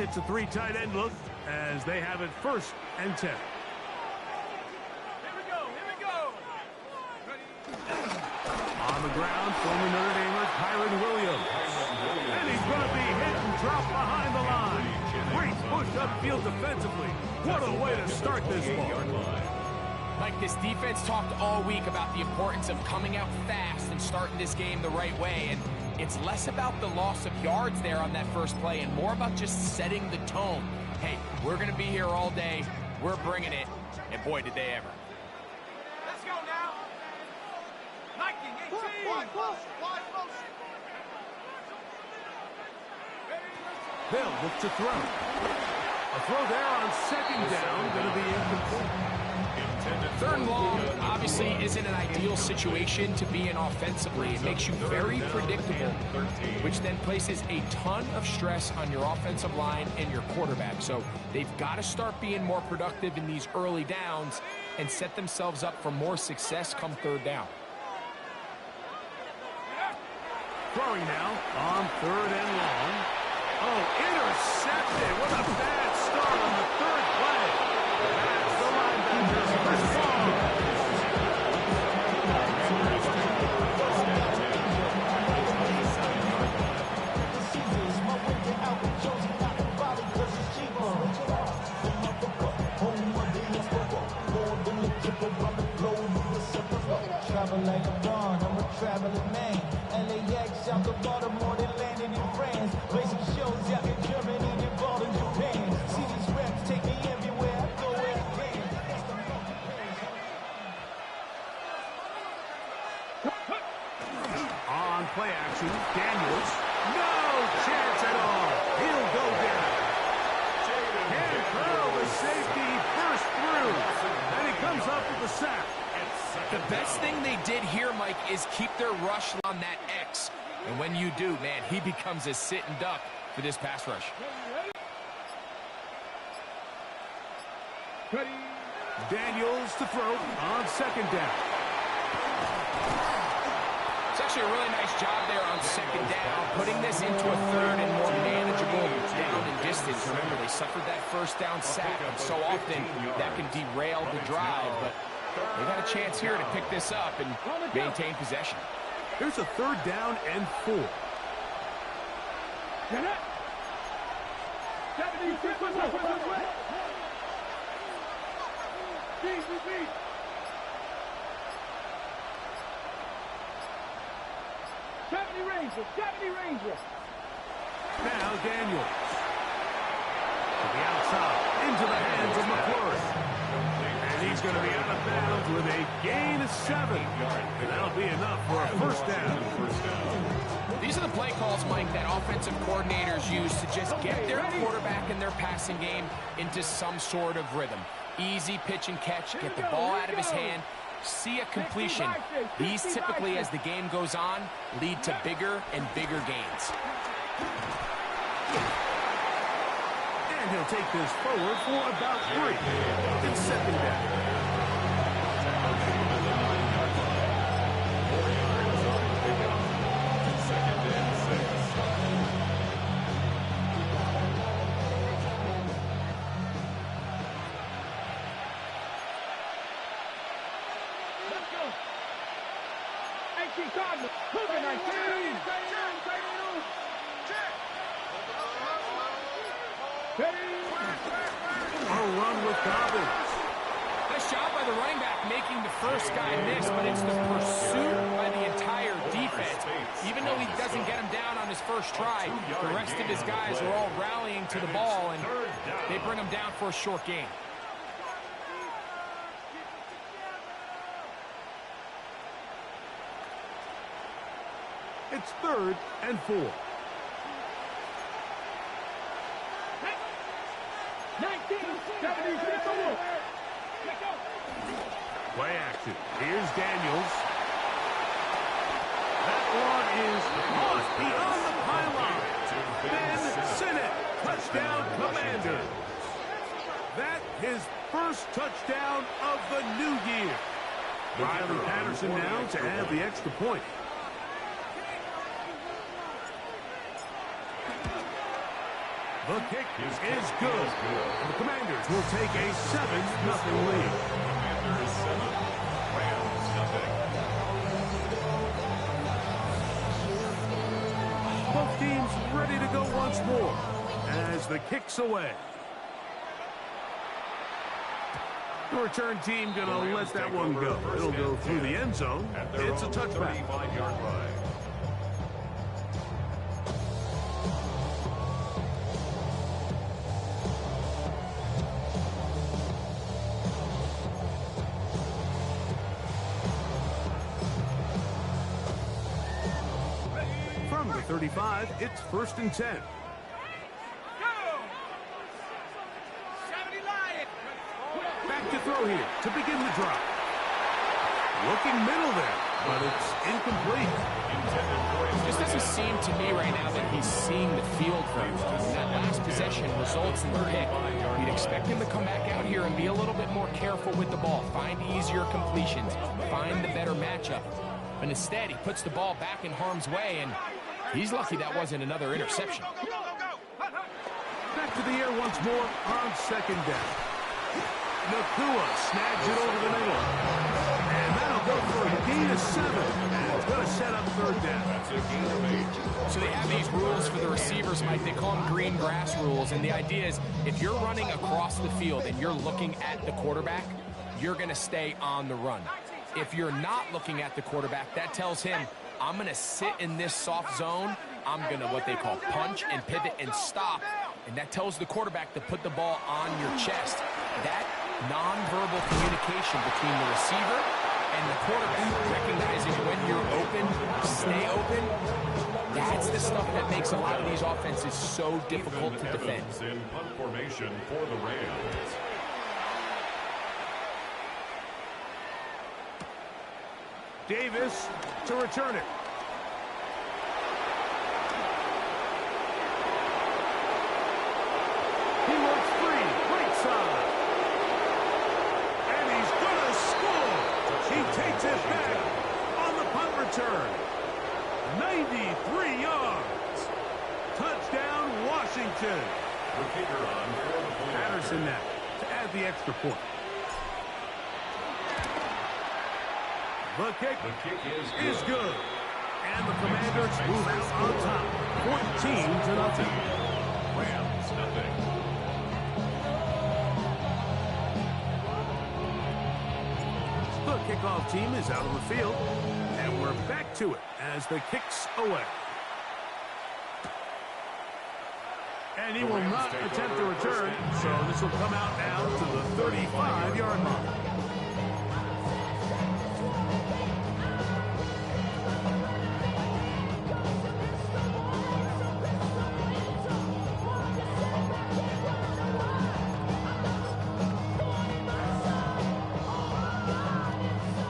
It's a three tight end look as they have it 1st and 10. On the ground, former Notre Damer Kyron Williams. And he's going to be hit and dropped behind the line. Great push upfield defensively. What a way to start this ball. Mike, this defense talked all week about the importance of coming out fast and starting this game the right way. And it's less about the loss of yards there on that first play and more about just setting the tone. Hey, we're going to be here all day. We're bringing it. And boy, did they ever. Let's go now. Nike, 18. Wide motion. They'll look to throw. A throw there on 2nd down, going to be incomplete. 3rd and long obviously isn't an ideal situation to be in offensively. It makes you very predictable, which then places a ton of stress on your offensive line and your quarterback. So they've got to start being more productive in these early downs and set themselves up for more success come 3rd down. Throwing now on 3rd and long. Oh, intercepted. What a bad start on the 3rd play. That's the linebacker's first ball. Travel like a dawn, I'm a traveling man. LAX out the Baltimore, they landed in France. Basic shows out in Germany, involved in Japan. See these reps take me everywhere I go where I can. On play action, Daniels. No chance at all. He'll go down. Can't curl the safety burst through. And he comes up with the sack. The best thing they did here, Mike, is keep their rush on that X. And when you do, man, he becomes a sitting duck for this pass rush. Daniels to throw on 2nd down. It's actually a really nice job there on 2nd down, putting this into a 3rd and more manageable down and distance. Remember, they suffered that 1st down sack, and so often that can derail the drive, but they got a chance here to pick this up and maintain possession. Here's a 3rd down and 4. Now Daniels. To the outside, into the hands of McClure. And he's going to be out of bounds with a gain of 7. And that'll be enough for a 1st down. These are the play calls, Mike, that offensive coordinators use to just get their quarterback and their passing game into some sort of rhythm. Easy pitch and catch, get the ball out of his hand, see a completion. These typically, as the game goes on, lead to bigger and bigger gains. And he'll take this forward for about 3. It's 2nd down. A run with Dobbins. Nice job by the running back making the first guy miss, but it's the pursuit by the entire defense. Even though he doesn't get him down on his first try, the rest of his guys are all rallying to the ball, and they bring him down for a short gain. It's 3rd and 4. 1976. Play action. Here's Daniels. That one is caught beyond the pylon. Ben Sinnott, touchdown Commander. That his first touchdown of the new year. Riley Patterson now to add the extra point. The kick is good. And the Commanders will take a 7-0 lead. Commanders 7, Rams nothing. Both teams ready to go once more as the kick's away. The return team going to let that one go. It'll go through the end zone. It's a touchback. 35-yard line. From the 35, it's 1st and 10. Back to throw here to begin the drive. Looking middle there, but it's incomplete. It just doesn't seem to me right now that he's seeing the field very well. That last possession results in the pick. You'd expect him to come back out here and be a little bit more careful with the ball, find easier completions, find the better matchup. But instead, he puts the ball back in harm's way, and he's lucky that wasn't another interception. Back to the air once more on 2nd down. Nakua snags it over the middle. And that'll go for a gain of 7. And it's going to set up 3rd down. That's a gain of 8. So they have these rules for the receivers, Mike. They call them green grass rules. And the idea is if you're running across the field and you're looking at the quarterback, you're going to stay on the run. If you're not looking at the quarterback, that tells him, I'm going to sit in this soft zone. I'm going to what they call punch and pivot and stop. And that tells the quarterback to put the ball on your chest. That nonverbal communication between the receiver and the quarterback, recognizing when you're open, stay open, that's the stuff that makes a lot of these offenses so difficult to defend. In punt formation for the Rams. Davis to return it. He works free, right side. And he's going to score. He takes it back on the punt return. 93 yards. Touchdown, Washington. The kicker on for the point. Patterson now to add the extra point. The kick is good. And the Commanders move out on top. 14-0. Rams nothing. The kickoff team is out on the field. And we're back to it as the kick's away. And he will not attempt to return, so this will come out now to the 35-yard line.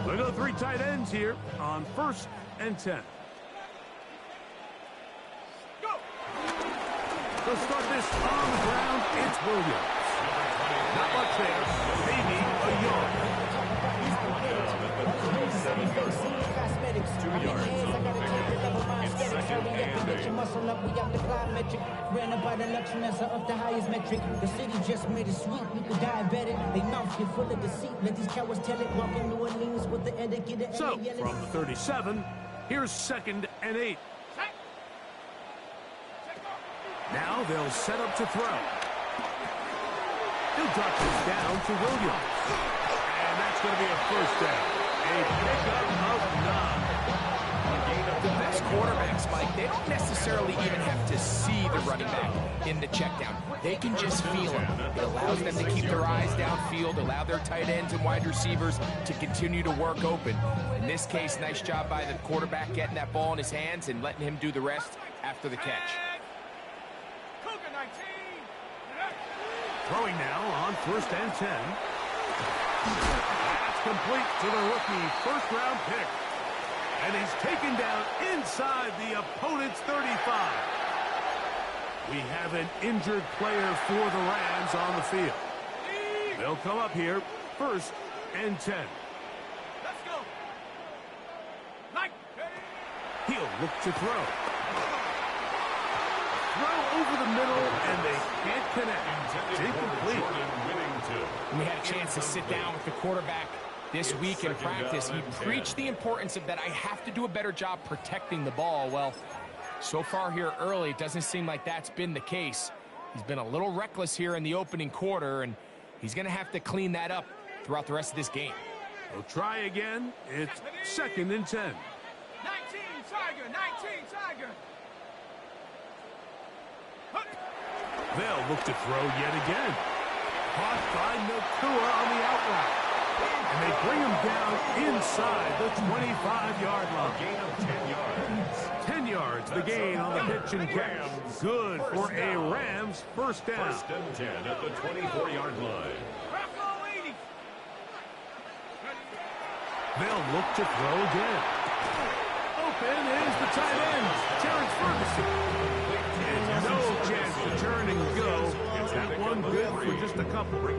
Look at the 3 tight ends here on 1st and 10. They'll start this on the ground. It's Williams. Not much there. Maybe a yard. 2 yards on the pickup. It's 2nd and 8. Muscle up, we got the plyometric. Ran up by the luxuriness of the highest metric. The city just made it sweet. People diabetic. They mouth get full of deceit. Let these cowards tell it. Walk in New Orleans with the etiquette. So, from the 37, here's 2nd and 8. Now they'll set up to throw. He'll drop this down to Williams. And that's going to be a 1st down. A pickup of 9. The best quarterbacks, Mike, they don't necessarily even have to see the running back in the check down. They can just feel him. It allows them to keep their eyes downfield, allow their tight ends and wide receivers to continue to work open. In this case, nice job by the quarterback getting that ball in his hands and letting him do the rest after the catch. Throwing now on 1st and 10. That's complete to the rookie 1st-round pick. And he's taken down inside the opponent's 35. We have an injured player for the Rams on the field. They'll come up here 1st and 10. Let's go. Like. He'll look to throw. throw over the middle, and they can't connect. It's incomplete. We had a chance to sit down with the quarterback this week in practice. He preached the importance of that I have to do a better job protecting the ball. Well, so far here early, it doesn't seem like that's been the case. He's been a little reckless here in the opening quarter, and he's going to have to clean that up throughout the rest of this game. They'll try again. It's 2nd and 10. 19 Tiger, 19 Tiger. They'll look to throw yet again. Caught by Nakua on the outright. And they bring him down inside the 25-yard line. Gain of 10 yards. 10 yards, the gain on the pitch and catch. Good for a Rams first down. 1st and 10 at the 24-yard line. They'll look to throw again. Open is the tight end, Terrence Ferguson. And no chance to turn and go. That one good for just a couple. A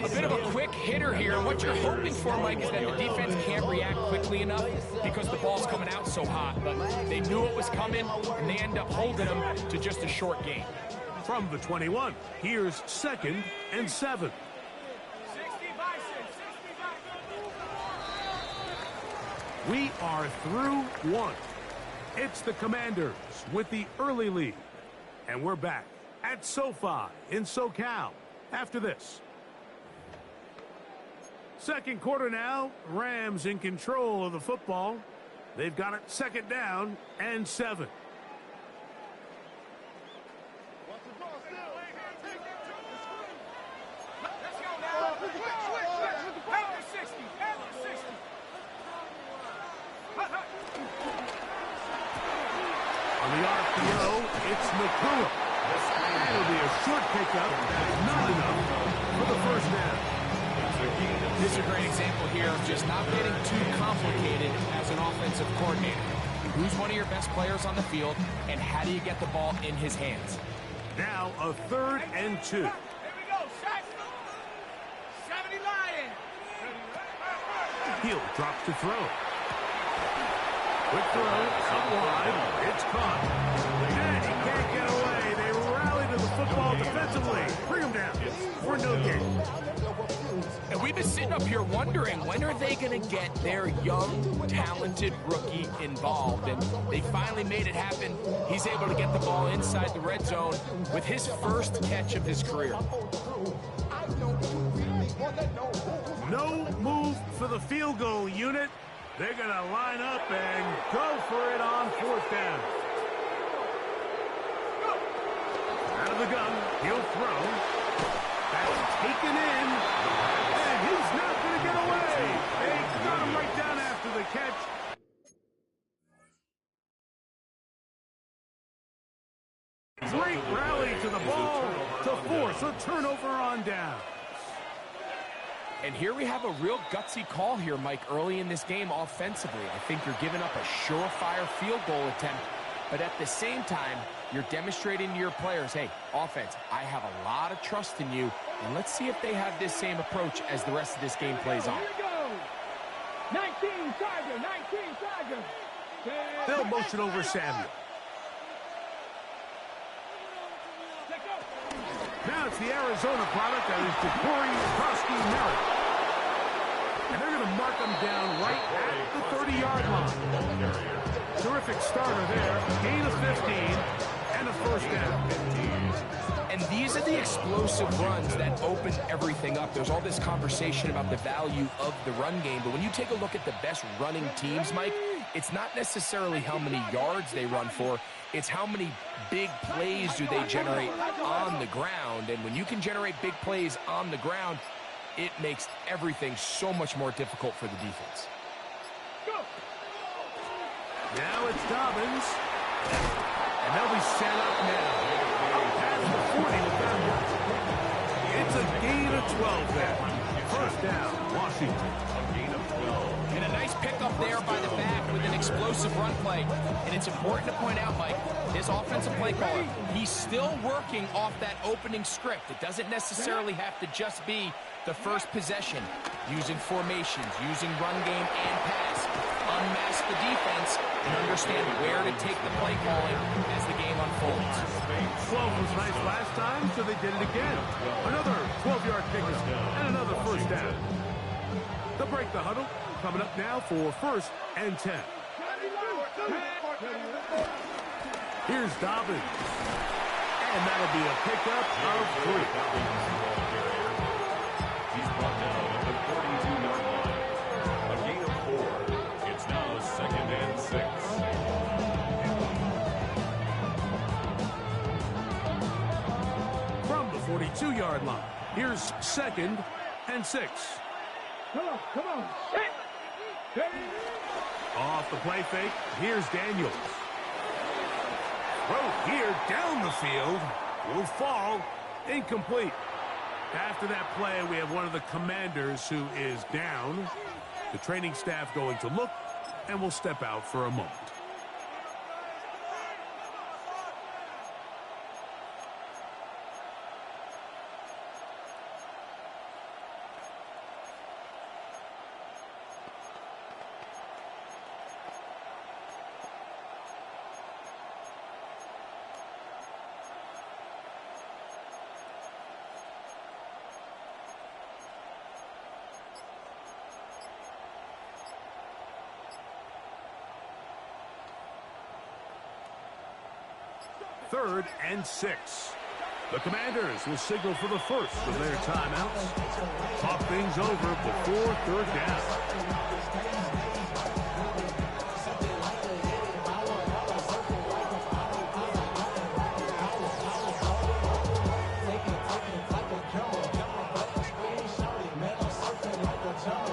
bit of a quick hitter here. What you're hoping for, Mike, is that the defense can't react quickly enough because the ball's coming out so hot. But they knew it was coming, and they end up holding them to just a short gain. From the 21, here's 2nd and 7. We are through one. It's the Commanders with the early lead. And we're back at SoFi in SoCal after this. 2nd quarter now. Rams in control of the football. They've got it 2nd down and 7. On the RPO, it's Nakua. It'll be a short pickup. That's not enough for the first down. This is a great example here of just not getting too complicated as an offensive coordinator. Who's one of your best players on the field, and how do you get the ball in his hands? Now a 3rd and 2. Here we go, Shaq. 70 Lion. Hill drops to throw. Quick throw, out wide, it's caught. And he can't get away. They rally to the football defensively. Bring him down for no gain. And we've been sitting up here wondering, when are they going to get their young, talented rookie involved? And they finally made it happen. He's able to get the ball inside the red zone with his first catch of his career. No move for the field goal unit. They're going to line up and go for it on 4th down. Out of the gun, he'll throw. That's taken in. And he's not going to get away. They got him right down after the catch. Great rally to the ball to force a turnover on down. And here we have a real gutsy call here, Mike, early in this game offensively. I think you're giving up a surefire field goal attempt, but at the same time, you're demonstrating to your players, hey, offense, I have a lot of trust in you, and let's see if they have this same approach as the rest of this game plays on. Here we go. 19 Tiger, 19 Tiger. They'll motion over Samuel. Now it's the Arizona product, that is Jabari Krosky-Merritt. And they're going to mark him down right at the 30-yard line. Terrific starter there. Gain of 15 and a first down. And these are the explosive runs that open everything up. There's all this conversation about the value of the run game, but when you take a look at the best running teams, Mike, it's not necessarily how many yards they run for, it's how many big plays do they generate on the ground. And when you can generate big plays on the ground, it makes everything so much more difficult for the defense. Now it's Dobbins. And they'll be set up now. Past the 40 with that. It's a gain of 12 there. First down, Washington. A gain of 12. And a nice pickup there by the back with an explosive run play. And it's important to point out, Mike, his offensive play caller, he's still working off that opening script. It doesn't necessarily have to just be the first possession. Using formations, using run game and pass. Unmask the defense and understand where to take the play calling as the game unfolds. 12 was nice last time, so they did it again. Another 12-yard pickup and another first down. They'll break the huddle. Coming up now for 1st and 10. Here's Dobbins. And that'll be a pickup of 3. He's brought down at the 42-yard line. A gain of 4. It's now 2nd and 6. From the 42-yard line, here's 2nd and 6. Come on. Off the play fake, here's Daniels. Throw here down the field. Will fall. Incomplete. After that play, we have one of the Commanders who is down. The training staff going to look and will step out for a moment. Third and 6. The Commanders will signal for the first of their timeouts. Talk things over before 3rd down.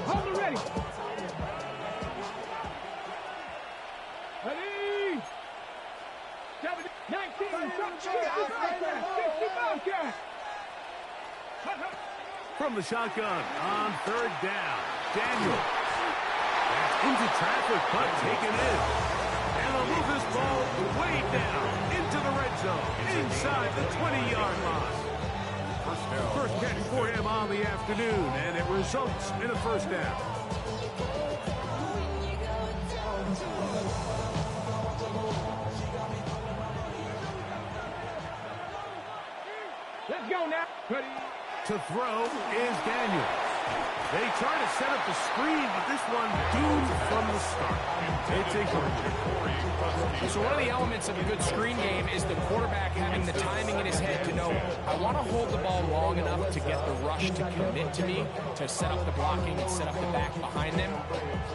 Hold it ready. Ready. 19. From the shotgun on 3rd down, Daniels. That's into traffic, but taken in. And they'll move this ball way down into the red zone, inside the 20-yard line. First catch for him on the afternoon, and it results in a first down. Let's go now. Ready. To throw is Daniels. They try to set up the screen, but this one doomed from the start. It's incomplete. So one of the elements of a good screen game is the quarterback having the timing in his head to know, I want to hold the ball long enough to get the rush to commit to me, to set up the blocking and set up the back behind them.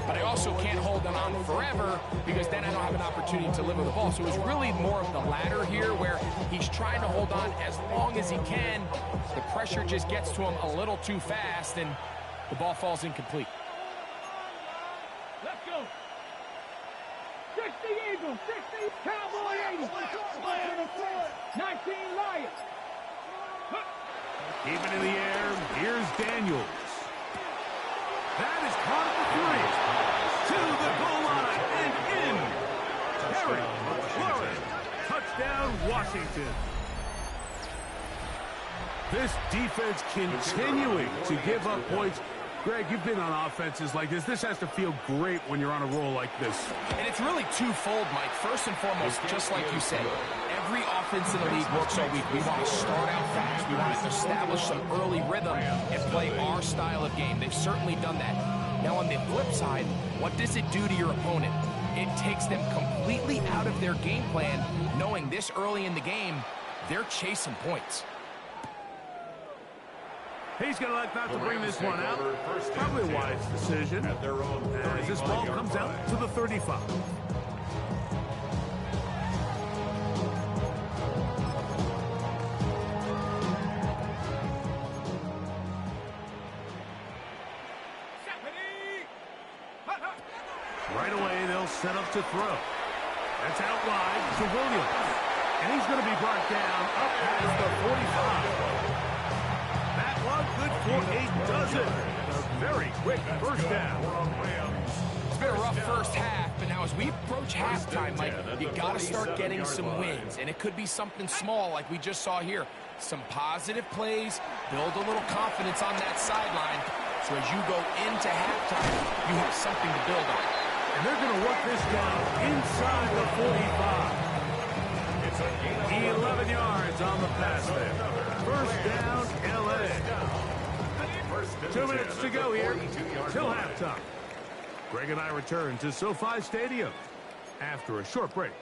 But I also can't hold them on forever because then I don't have an opportunity to deliver the ball. So it was really more of the latter here where he's trying to hold on as long as he can. The pressure just gets to him a little too fast and the ball falls incomplete. Let's go. 60 Eagles, 60 Cowboy 80. 19 Lions. Keep it in the air. Here's Daniels. That is caught at the 3. To the goal line and in. Harry McLaurin. Touchdown, Washington. This defense continuing to give up points. Greg, you've been on offenses like this. This has to feel great when you're on a roll like this. And it's really twofold, Mike. First and foremost, just like you said, every offense in the league works all week. We want to start out fast. We want to establish some early rhythm and play our style of game. They've certainly done that. Now, on the flip side, what does it do to your opponent? It takes them completely out of their game plan, knowing this early in the game, they're chasing points. He's going to elect not to bring this one out. Probably a wise decision. As this ball comes out to the 35. Right away, they'll set up to throw. That's out wide to Williams. And he's going to be brought down up past the 45. That one good for a dozen. A very quick first down. It's been a rough first half, but now as we approach halftime, Mike, you got to start getting some wins. And it could be something small like we just saw here. Some positive plays, build a little confidence on that sideline. So as you go into halftime, you have something to build on. And they're going to work this down inside the 45. 11 yards on the pass there. First down, L.A. 2 minutes to go here till halftime. Greg and I return to SoFi Stadium after a short break.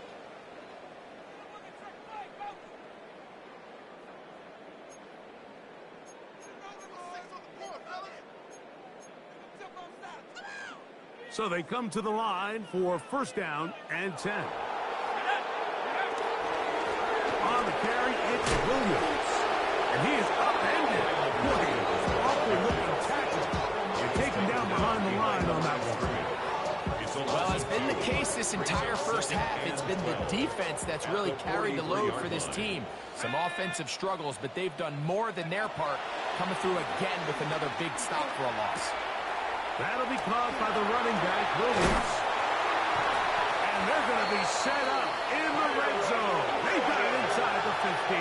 So they come to the line for first down and 10. On the carry, it's Williams. And he is upended. Awful looking tackle. And taken down behind the line on that one. Well, it's been the case this entire first half. It's been the defense that's really carried the load for this team. Some offensive struggles, but they've done more than their part, coming through again with another big stop for a loss. That'll be caught by the running back, Williams. And they're going to be set up in the red zone. They got it inside the 15.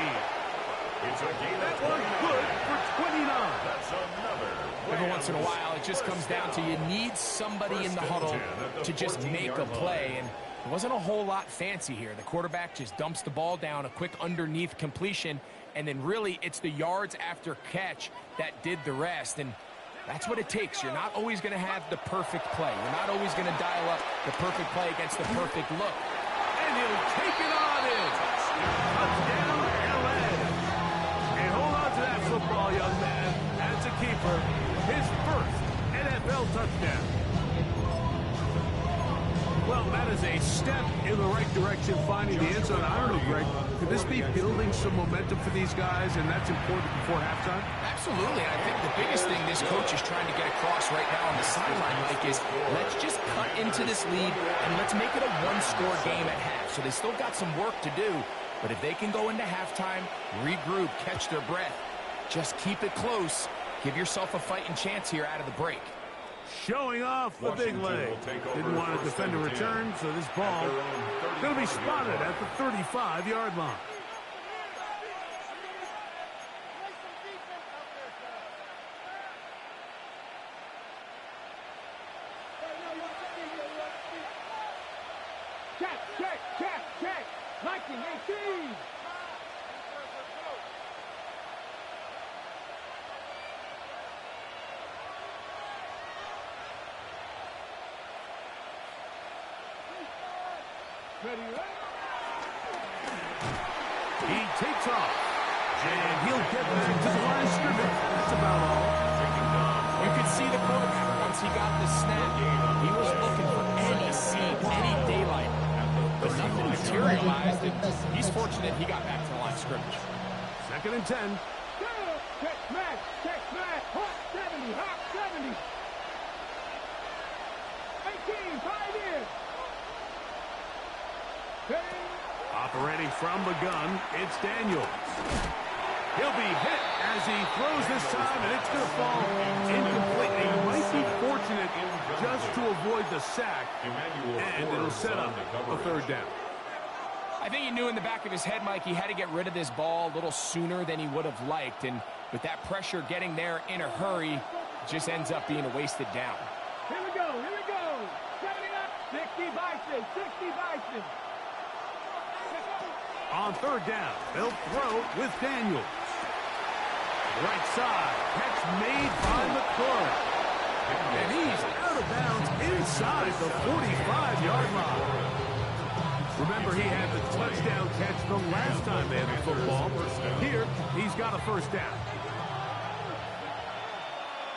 That one's good for 29. That's another. Every once in a while, it just comes down to you need somebody in the huddle to just make a play. And it wasn't a whole lot fancy here. The quarterback just dumps the ball down, a quick underneath completion, and then really it's the yards after catch that did the rest. And that's what it takes. You're not always going to have the perfect play. You're not always going to dial up the perfect play against the perfect look. And he'll take it on in. Touchdown, L.A. And hold on to that football, young man. That's a keeper. His first NFL touchdown. Well, that is a step in the right direction, finding the end zone. I don't know, Greg, could this be building some momentum for these guys, and that's important before halftime? Absolutely, and I think the biggest thing this coach is trying to get across right now on the sideline, Mike, is let's just cut into this lead, and let's make it a one-score game at half. So they still got some work to do, but if they can go into halftime, regroup, catch their breath, just keep it close, give yourself a fighting chance here out of the break. Showing off the big leg. Didn't want to defend a return, so this ball going to be spotted at the 35-yard line. Check. Liking 18. He takes off, and he'll get back to the line of scrimmage. That's about all. You could see the quarterback once he got the snap. He was looking for any seam, any daylight, but nothing materialized, and he's fortunate he got back to the line of scrimmage. 2nd and 10. Check smash. Hot 70. 18, 5 in. Operating from the gun, it's Daniels. He'll be hit as he throws this time, and it's going to fall incomplete. He might be fortunate just to avoid the sack, and it'll set up a 3rd down. I think he knew in the back of his head, Mike, he had to get rid of this ball a little sooner than he would have liked, and with that pressure getting there in a hurry, it just ends up being a wasted down. Here we go. 60 Bison. On 3rd down, they'll throw with Daniels. Right side, catch made by McCoy. And he's out of bounds inside the 45-yard line. Remember, he had the touchdown catch the last time they had the football. Here, he's got a 1st down.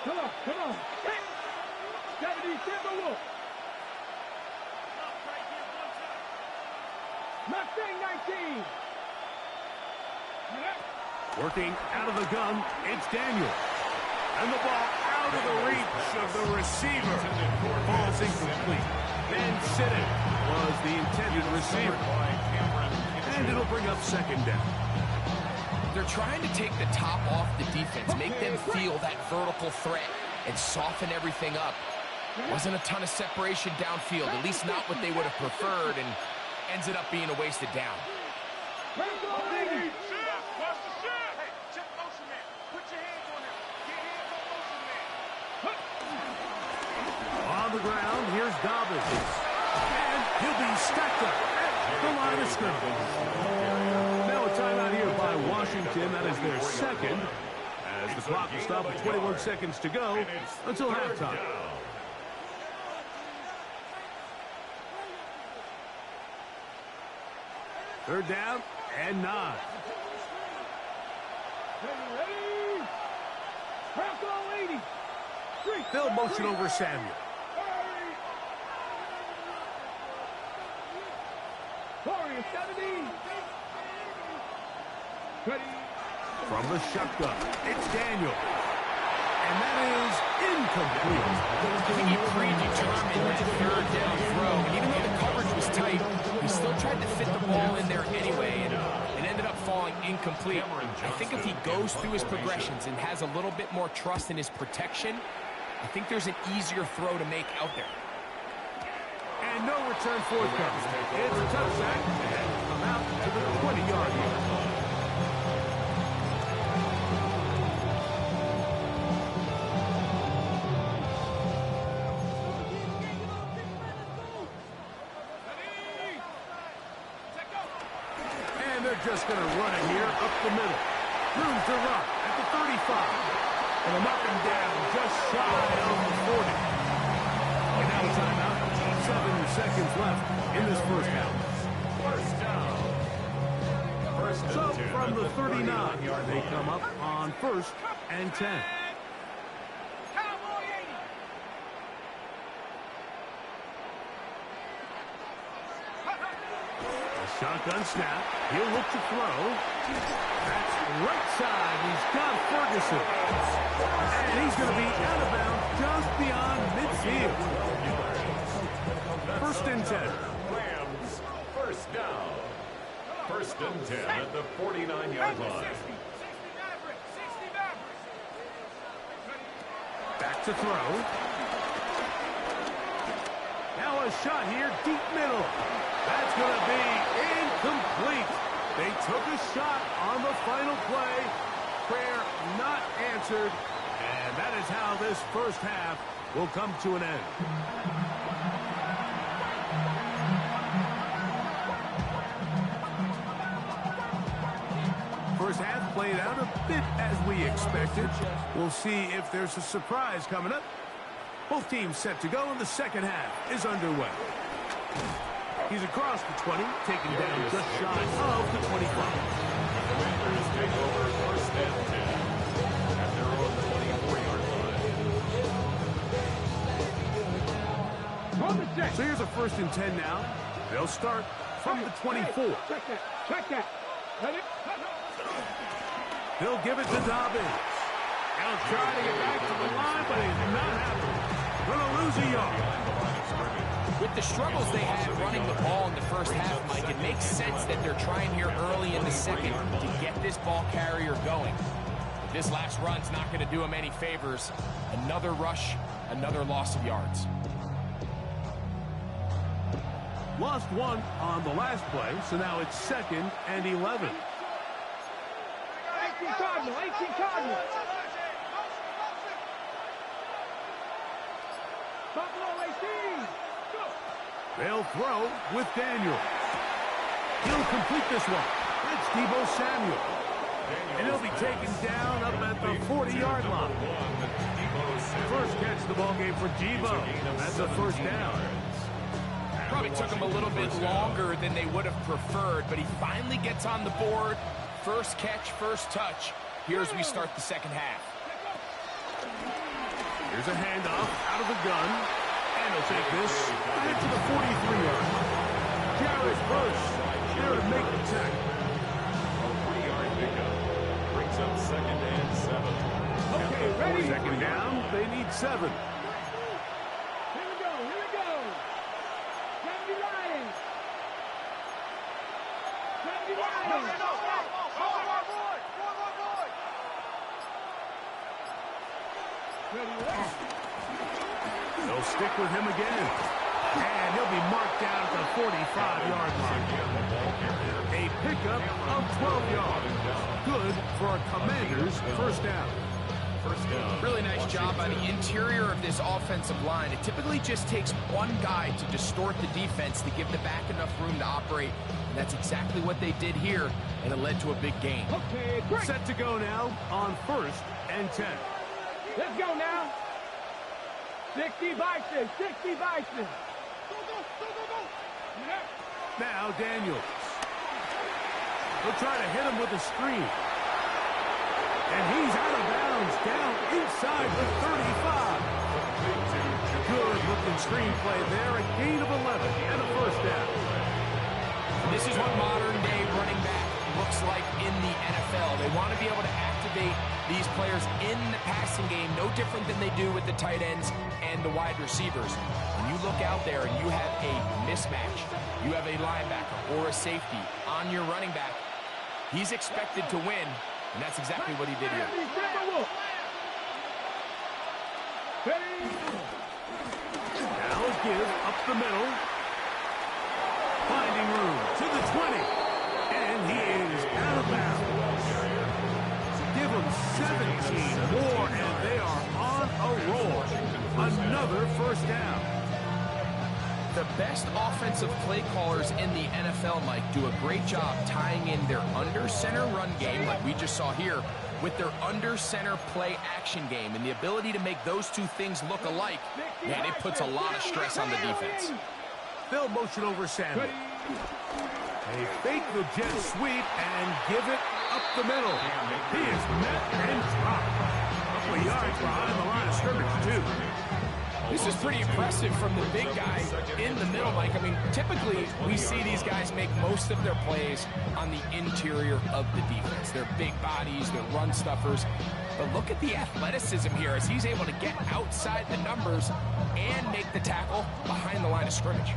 Come on. 70 Timberwolves. Mustang 19. Working out of the gun, it's Daniels. And the ball out of the reach of the receiver. Ball's incomplete. Ben Sinnott was the intended receiver. And it'll bring up 2nd down. They're trying to take the top off the defense, make them feel that vertical threat, and soften everything up. Wasn't a ton of separation downfield, at least not what they would have preferred, and ends it up being a wasted down. On the ground, here's Dobbins. And he'll be stacked up at the line of scrimmage. Now a timeout here by Washington. That is their second. As the clock will stop with 21 seconds to go until halftime. Third down and 9. Ready? Bronco 80. They'll motion over Samuel. Warrior 70. Ready? From the shotgun, it's Daniel. And that is incomplete. I think he predetermined that third down throw. And even though the coverage was tight, he still tried to fit the ball in there anyway, and it ended up falling incomplete. I think if he goes through his progressions and has a little bit more trust in his protection, I think there's an easier throw to make out there. And no return forthcoming. It's a touchback and come out to the 20-yard line. And they're just going to run it here up the middle. Room to run at the 35. And they'll knock him down just shy of the 40. And now a timeout. 7 seconds left in this first half. First down. So from the 39, they come up on 1st and 10. Cowboy 80. A shotgun snap. He'll look to throw. That's right side. He's got Ferguson. And he's going to be out of bounds just beyond midfield. 1st and 10. Rams, first down. 1st and 10 at the 49-yard line. 60 Mavericks. 60 Mavericks. Back to throw. Now a shot here, deep middle. That's going to be incomplete. They took a shot on the final play. Prayer not answered. And that is how this first half will come to an end. First half played out a bit as we expected. We'll see if there's a surprise coming up. Both teams set to go, and the second half is underway. He's across the 20, taken down just shy of the 25. Commanders take over 1st and 10 at their own 24-yard line. So here's a 1st and 10 now. They'll start from the 24. Check that. Check that. Ready? They'll give it to Dobbins. He'll try to get back to the line, but he's not happening. Gonna lose a yard. With the struggles they had running the ball in the first half, Mike, it makes sense that they're trying here early in the second to get this ball carrier going. But this last run's not going to do him any favors. Another rush, another loss of yards. Lost 1 on the last play, so now it's 2nd and 11. 18 Cardinal. 18 Cardinal. Buffalo 18. Go. They'll throw with Daniel. He'll complete this one. It's Deebo Samuel. And he'll be taken down up at the 40-yard line. First catch of the ball game for Deebo. That's a first down. Probably took him a little bit longer than they would have preferred, but he finally gets on the board. First catch, first touch. Here as we start the second half. Here's a handoff out of the gun. And he'll take this back to the 43-yard line. Jared Bruce there to make the tackle. A 3-yard pickup brings up 2nd and 7. Okay, ready? 2nd down, they need 7. Here we go. Here we go. Candy Lions. Candy Lions. They'll stick with him again. And he'll be marked down at the 45-yard line. A pickup of 12 yards. Good for a Commanders first down. first down. Really nice job by the interior of this offensive line. It typically just takes one guy to distort the defense to give the back enough room to operate. And that's exactly what they did here, and it led to a big gain. Okay, set to go now on 1st and 10. Let's go now. 60 Bison, 60 Bison. Now Daniels. He'll try to hit him with a screen. And he's out of bounds, down inside the 35. Good looking screenplay there, a gain of 11 and a first down. This is what modern-day running back looks like in the NFL. They want to be able to activate these players in the passing game, no different than they do with the tight ends and the wide receivers. When you look out there and you have a mismatch, you have a linebacker or a safety on your running back, he's expected to win, and that's exactly what he did here. Now a give up the middle. Finding room to the 20. And he is out of bounds. Give him 17 more, and they are on a roll. Another first down. The best offensive play callers in the NFL, Mike, do a great job tying in their under-center run game, like we just saw here, with their under-center play action game. And the ability to make those two things look alike, man, it puts a lot of stress on the defense. They'll motion over Samuel. They fake the jet sweep and give it up the middle. He is met and dropped. A couple of yards behind the line of scrimmage, too. This is pretty impressive from the big guy in the middle, Mike. I mean, typically we see these guys make most of their plays on the interior of the defense. They're big bodies, they're run stuffers. But look at the athleticism here as he's able to get outside the numbers and make the tackle behind the line of scrimmage.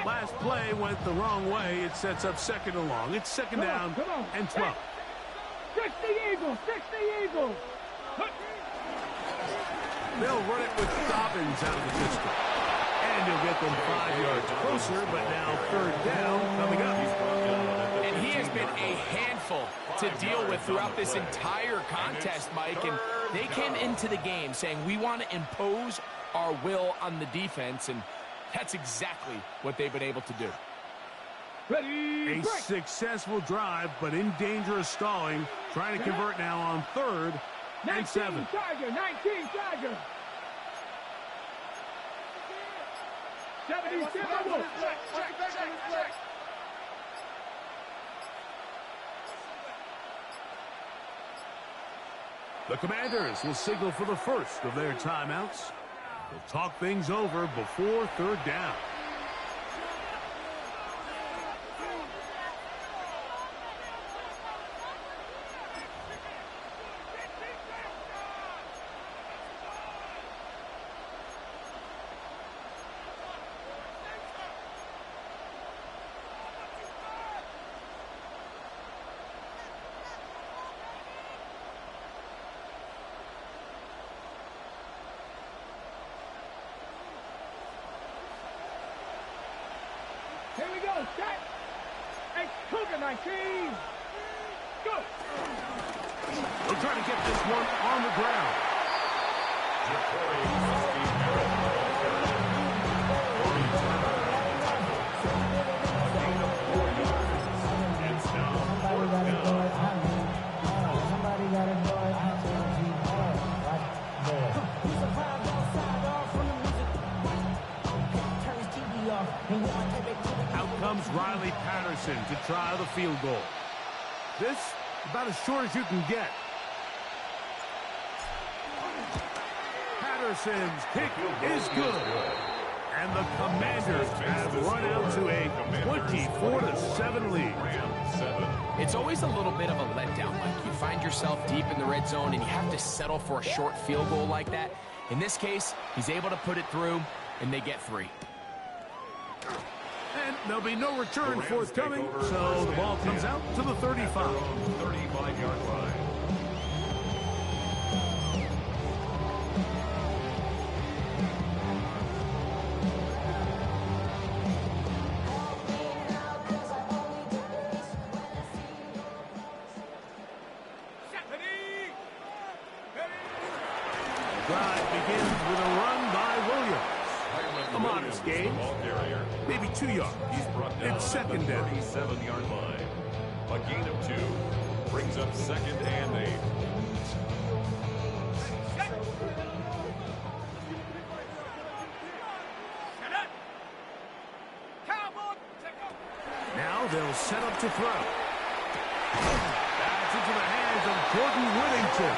Last play went the wrong way. It sets up 2nd and long. It's 2nd down and 12. 60 Eagles, 60 Eagles. They'll run it with Dobbins out of the pistol. And he'll get them 5 yards closer, but now 3rd down coming up. And he has been a handful to deal with throughout this entire contest, Mike. And they came into the game saying, we want to impose our will on the defense, and that's exactly what they've been able to do. A successful drive, but in danger of stalling. Trying to convert now on 3rd and 7. 19 Tiger. 77. The Commanders will signal for the first of their timeouts. They'll talk things over before 3rd down. Here we go, set. Hey, Cougar 19. Go. They'll try to get this one on the ground. Out comes Riley Patterson to try the field goal. This about as short as you can get. Patterson's kick is good. And the Commanders have run out to a 24-7 lead. It's always a little bit of a letdown, Mike. You find yourself deep in the red zone and you have to settle for a short field goal like that. In this case, he's able to put it through, and they get 3. And there'll be no return forthcoming, so the ball comes out to the 35. 35-yard line. drive begins with a run by Williams. A modest gain, maybe 2 yards. He's brought down It's second down. 37-yard line. A gain of 2 brings up second and 8. Now they'll set up to throw. That's into the hands of Jordan Whittington.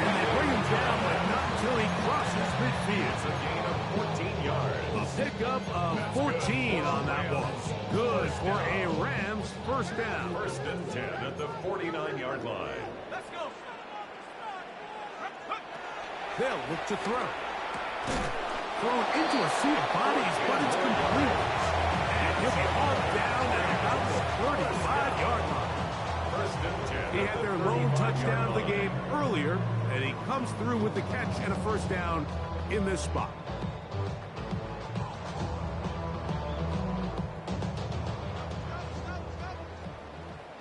And they bring him down, but not until he crosses midfield. It's a gain of 14 yards. A pickup of 14 on that ball. Good for a Rams first down. First and 10 at the 49-yard line. Let's go. They'll look to throw. Thrown into a sea of bodies, but it's complete. And he'll be hauled down at about the 35-yard line. First and 10. He had their lone touchdown of the game earlier, and he comes through with the catch and a first down in this spot.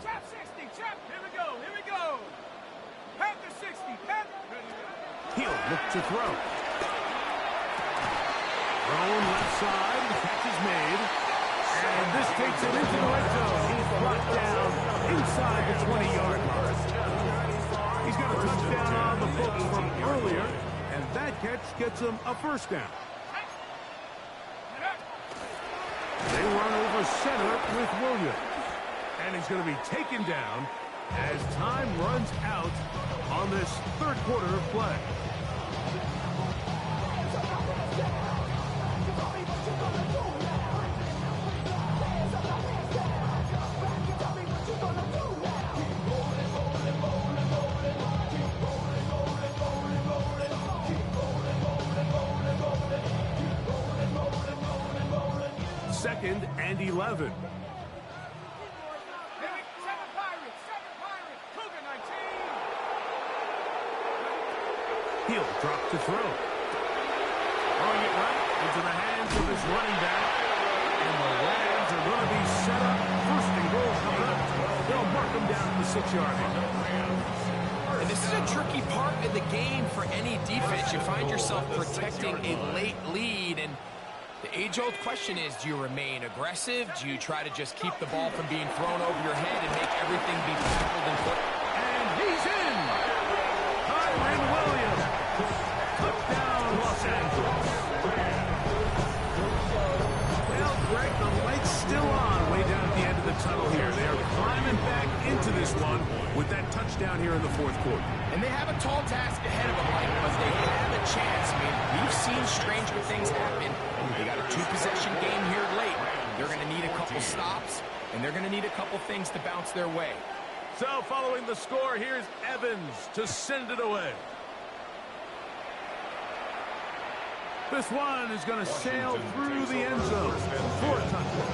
Trap 60, trap. Here we go, here we go. Panther 60, Panther. He'll look to throw. Thrown left side, the catch is made. And this takes him into the red zone. He's brought down inside the 20-yard line. He's got a touchdown on the books from earlier, and that catch gets him a first down. They run over center with Williams. And he's going to be taken down as time runs out on this third quarter play. Second and 11. Seven Pirates, Cougar 19. He'll drop to throw. Throwing it right into the hands of his running back. And the Rams are going to be set up. First and goal coming up. They'll mark them down at the 6-yard line. And this is a tricky part of the game for any defense. You find yourself protecting a late lead, and the age-old question is, do you remain aggressive? Do you try to just keep the ball from being thrown over your head and make everything be tackled and put? And he's in! Kyron Williams! Touchdown, Los Angeles! Well, Greg, the light's still on way down at the end of the tunnel here. They are climbing back into this one with that touchdown here in the fourth quarter. And they have a tall task ahead of them, Mike, but they have a chance. I mean, we've seen stranger things happen. They got a 2-possession game here late. They're going to need a couple stops, and they're going to need a couple things to bounce their way. So following the score, here's Evans to send it away. This one is going to sail through the end zone for a touchdown.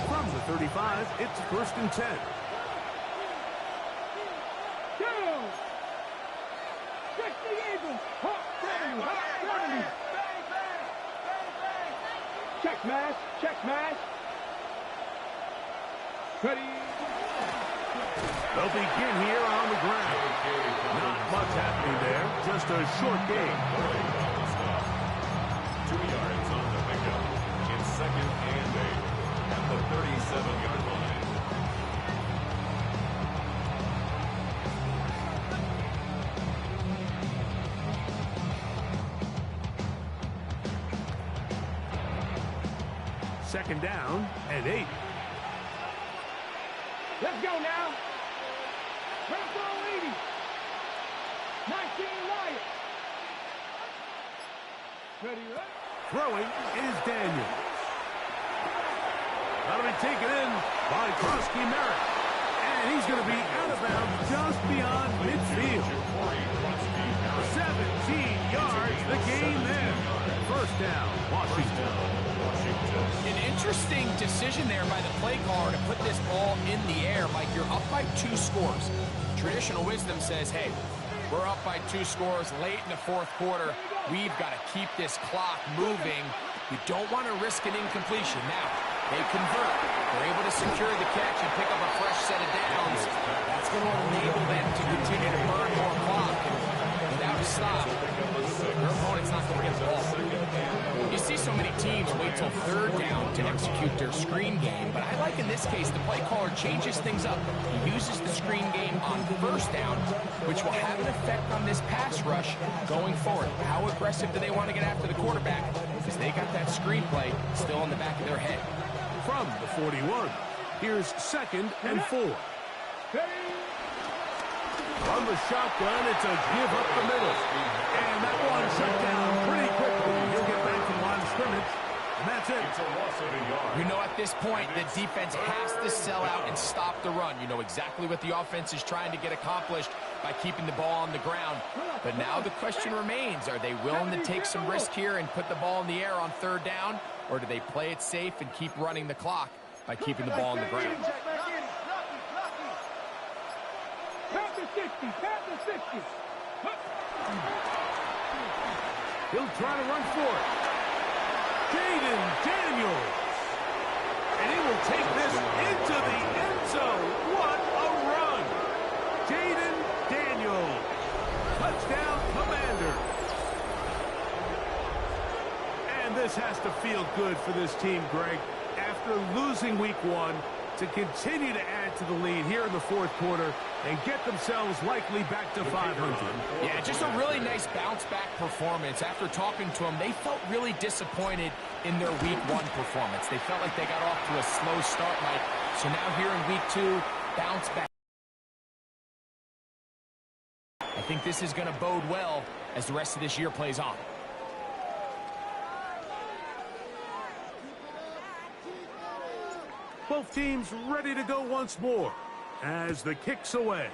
From the 35, it's first and 10. Check mash, check mash. Ready. They'll begin here on the ground. Not much happening there, just a short game. 2 yards on the pickup. It's second and 8 at the 37-yard line. Second down and 8. Let's go now. Let's go, 80. 19 Wyatt. Ready, right? Throwing is Daniels. That'll be taken in by Krosky Merritt. And he's going to be out of bounds just beyond midfield. 17 yards, the gain there. First down, Washington. An interesting decision there by the play caller to put this ball in the air. Mike, you're up by 2 scores. Traditional wisdom says, hey, We're up by 2 scores late in the fourth quarter. We've got to keep this clock moving. We don't want to risk an incompletion. Now, they convert. They're able to secure the catch and pick up a fresh set of downs. That's going to enable them to continue to burn more clock. Without a stop, their opponent's not going to get the ball. You see so many teams wait till third down to execute their screen game, but I like in this case the play caller changes things up. He uses the screen game on first down, which will have an effect on this pass rush going forward. How aggressive do they want to get after the quarterback? Because they got that screenplay still in the back of their head. From the 41, here's 2nd and 4. On the shotgun, it's a give up the middle. And that one shut down pretty quickly. He'll get back to the line of scrimmage. And that's it. It's a loss of a yard. You know, at this point, the defense has to sell out and stop the run. You know exactly what the offense is trying to get accomplished by keeping the ball on the ground. But now the question remains, are they willing to take some risk here and put the ball in the air on third down? Or do they play it safe and keep running the clock by keeping the ball on the ground? Panther 60, Panther 60. He'll try to run for it. Jaden Daniels. And he will take this into the end zone. What a run. Jaden Daniels. Touchdown, Commander. And this has to feel good for this team, Greg. After losing week 1, to continue to add to the lead here in the fourth quarter and get themselves likely back to 500. Yeah, just a really nice bounce-back performance. After talking to them, they felt really disappointed in their week 1 performance. They felt like they got off to a slow start, Mike. So now here in week 2, bounce back. I think this is going to bode well as the rest of this year plays on. Both teams ready to go once more as the kick's away.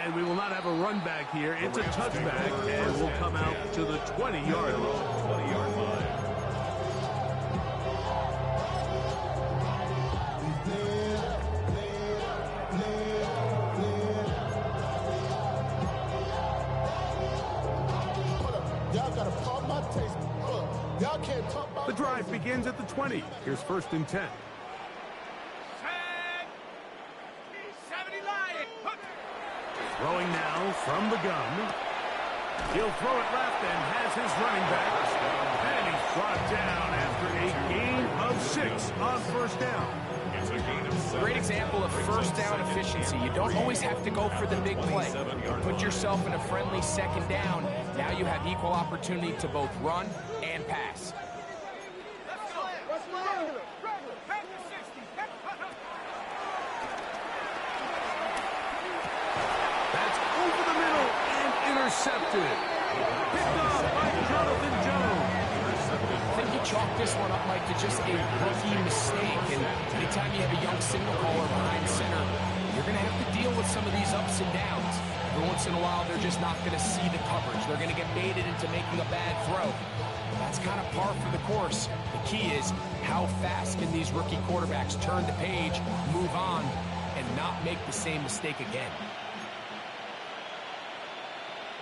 And we will not have a run back here. It's a touchback, and we'll come out to the 20-yard line. 20-yard line. The drive begins at the 20. Here's 1st and 10. Throwing now from the gun. He'll throw it left and has his running back. And he's brought down after a gain of 6 on 1st down. It's a gain of 7. Great example of first down efficiency. You don't always have to go for the big play. Put yourself in a friendly 2nd down. Now you have equal opportunity to both run and pass. That's over the middle and intercepted. Picked off by Jonathan Jones. I think you chalk this one up, Mike, to just a rookie mistake. And anytime you have a young signal caller behind center, you're going to have to deal with some of these ups and downs. Every once in a while, they're just not going to see the coverage. They're going to get baited into making a bad throw. That's kind of par for the course. The key is how fast can these rookie quarterbacks turn the page, move on, and not make the same mistake again.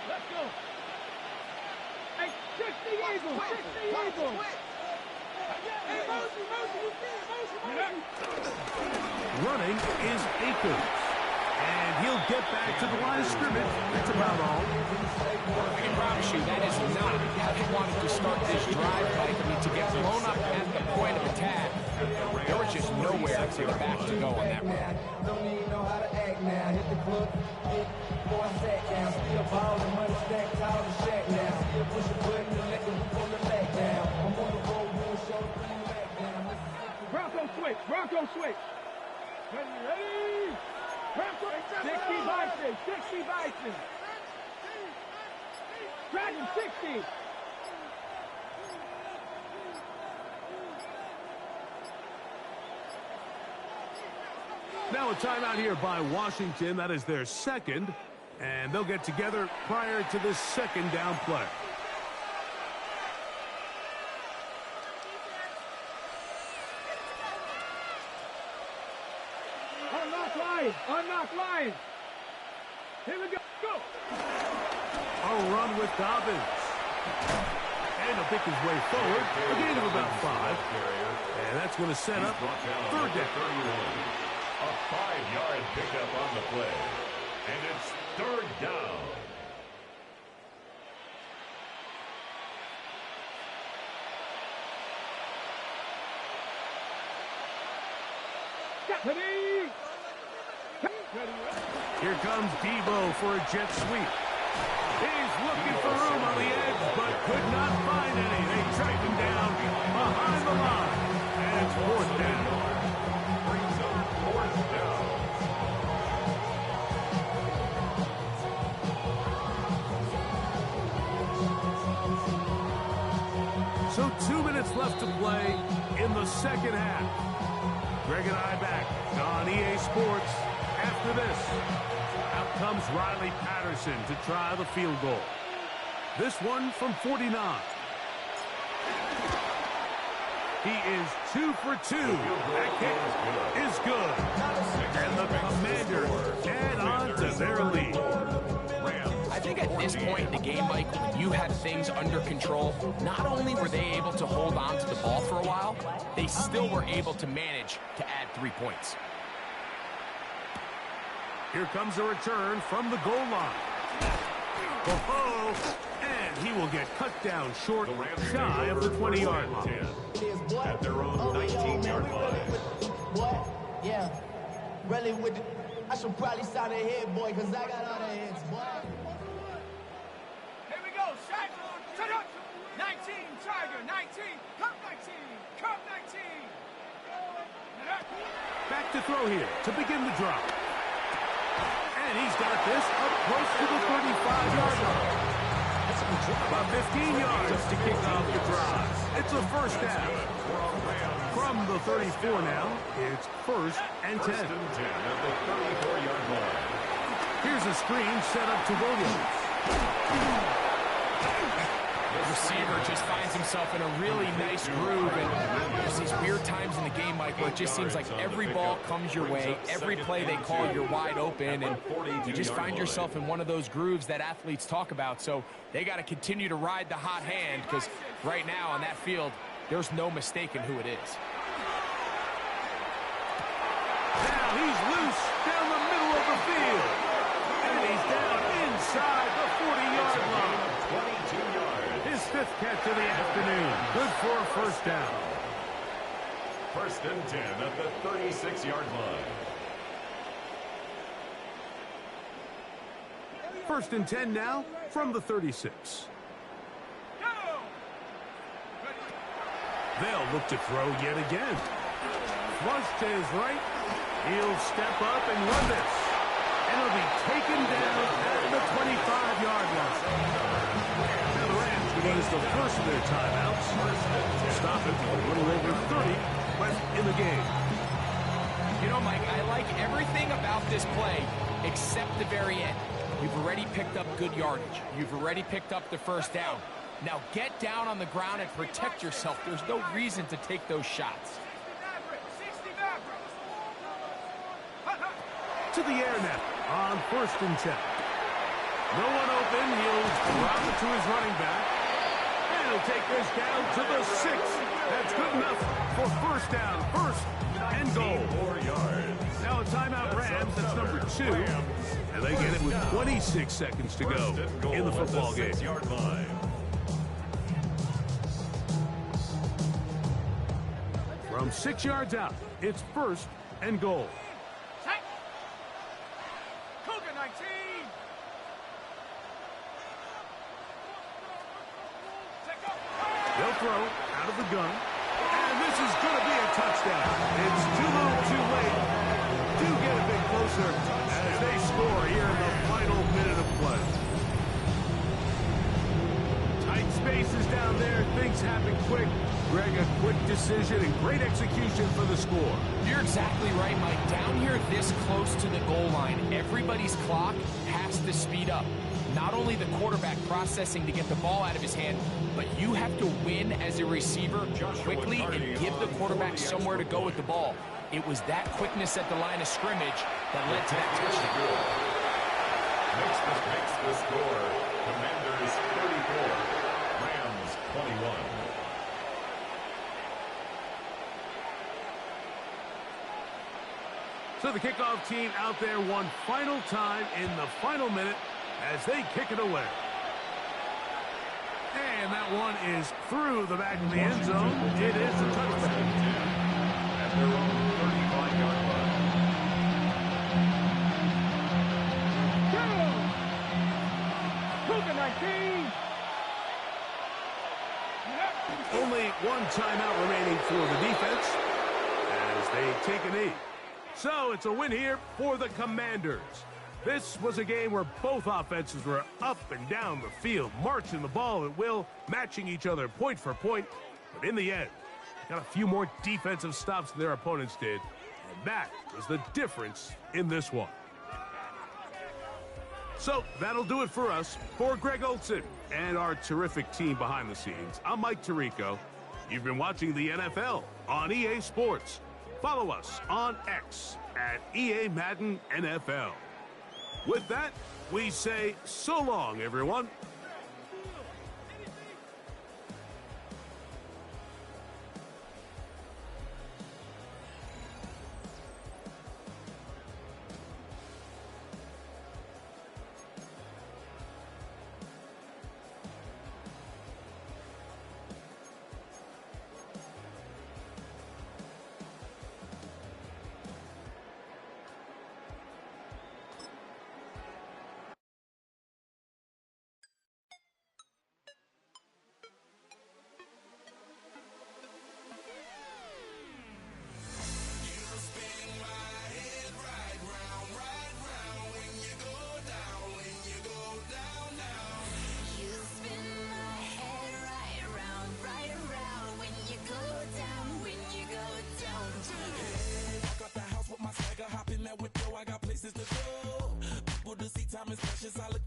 Let's go. Hey, 60 Eagles, 60 Eagles. Hey, Mosey, you see it, Mosey. Running is Akers. And he'll get back to the line of scrimmage. That's about all. I can promise you that is not how they wanted to start this drive, Mike. I mean, to get blown up at the point of attack, there was just nowhere for the back to go on that run. Don't even know how to act now. Hit the club, hit, boy, sat down. Still ballin', money stacked tall and shack now. Still push a button and let the hoop on the back down. I'm on the road, doing show, bring it back down. Bronco switch, Bronco switch. Ready? Bronco, 60 Bison, 60 Bison. Dragon 60. Now a timeout here by Washington. That is their 2nd. And they'll get together prior to this 2nd down play. On left line. Unlock line. Here we go. Go. A run with Dobbins. And he'll pick his way forward. A gain of about 5. And that's going to set up third down. A 5-yard pickup on the play. And it's third down. Here comes Debo for a jet sweep. He's looking for room on the edge, but could not find any. They tracked him down behind the line. And it's fourth down. Brings up fourth down. So 2 minutes left to play in the second half. Greg and I back on EA Sports after this. Out comes Riley Patterson to try the field goal. This one from 49. He is 2 for 2. That kick is good. And the Commanders add on to their lead. I think at this point in the game, Mike, when you had things under control, not only were they able to hold on to the ball for a while, they still were able to manage to add 3 points. Here comes a return from the goal line. Oh, and he will get cut down short, shy of the 20-yard line. At their own 19-yard line. What? Yeah. Really with the... I should probably sign a head, boy, because I got all the heads, boy. Here we go. Shot. Shut up. 19. Tiger. 19. Cup 19. Cup 19. Back to throw here to begin the drive. And he's got this up close to the 35-yard line. About 15 yards to kick off the drive. It's a first down. From the 34 now, it's first and 10. First and 10 at the 34-yard line. Here's a screen set up to Williams. The receiver just finds himself in a really nice groove, and there's these weird times in the game, Mike, where it just seems like every ball comes your way, every play they call, you're wide open, and you just find yourself in one of those grooves that athletes talk about. So they got to continue to ride the hot hand, because right now on that field, there's no mistaking who it is. Now he's loose down the middle of the field. And he's down inside the 40-yard line. 22 yards. His fifth catch of the afternoon. Good for a first down. First and 10 at the 36-yard line. First and 10 now from the 36. They'll look to throw yet again. Flush to his right. He'll step up and run this. And he'll be taken down at the 25-yard line. Now the Rams will use the first of their timeouts. Stop it with a little over 30 left in the game. You know, Mike, I like everything about this play except the very end. You've already picked up good yardage. You've already picked up the first down. Now get down on the ground and protect yourself. There's no reason to take those shots. To the air now on first and 10. No one open. He'll drop it to his running back. And he'll take this down to the 6. That's good enough for first down. First and goal. 4 yards. Now a timeout Rams. That's number 2. And they get it with 26 seconds to go in the football game. 6-yard line. From 6 yards out, it's first and goal. Cougar 19. They'll throw out of the gun. And this is going to be a touchdown. It's too little too late. Do get a bit closer as they score here in the final minute of play. Tight spaces down there. Things happen quick. Greg, a quick decision and great execution for the score. You're exactly right, Mike. Down here this close to the goal line, everybody's clock has to speed up. Not only the quarterback processing to get the ball out of his hand, but you have to win as a receiver quickly and give the quarterback somewhere to go with the ball. It was that quickness at the line of scrimmage that led to that touchdown. Makes the score. Commanders 34, Rams 21. So the kickoff team out there one final time in the final minute as they kick it away. And that one is through the back of the end zone. It is a touchdown. At their own 35-yard line. Cougar 19. Only one timeout remaining for the defense as they take a knee. So it's a win here for the Commanders. This was a game where both offenses were up and down the field, marching the ball at will, matching each other point for point. But in the end, got a few more defensive stops than their opponents did. And that was the difference in this one. So that'll do it for us. For Greg Olson and our terrific team behind the scenes, I'm Mike Tirico. You've been watching the NFL on EA Sports. Follow us on X at EA Madden NFL. With that, we say so long, everyone. Time is precious, I look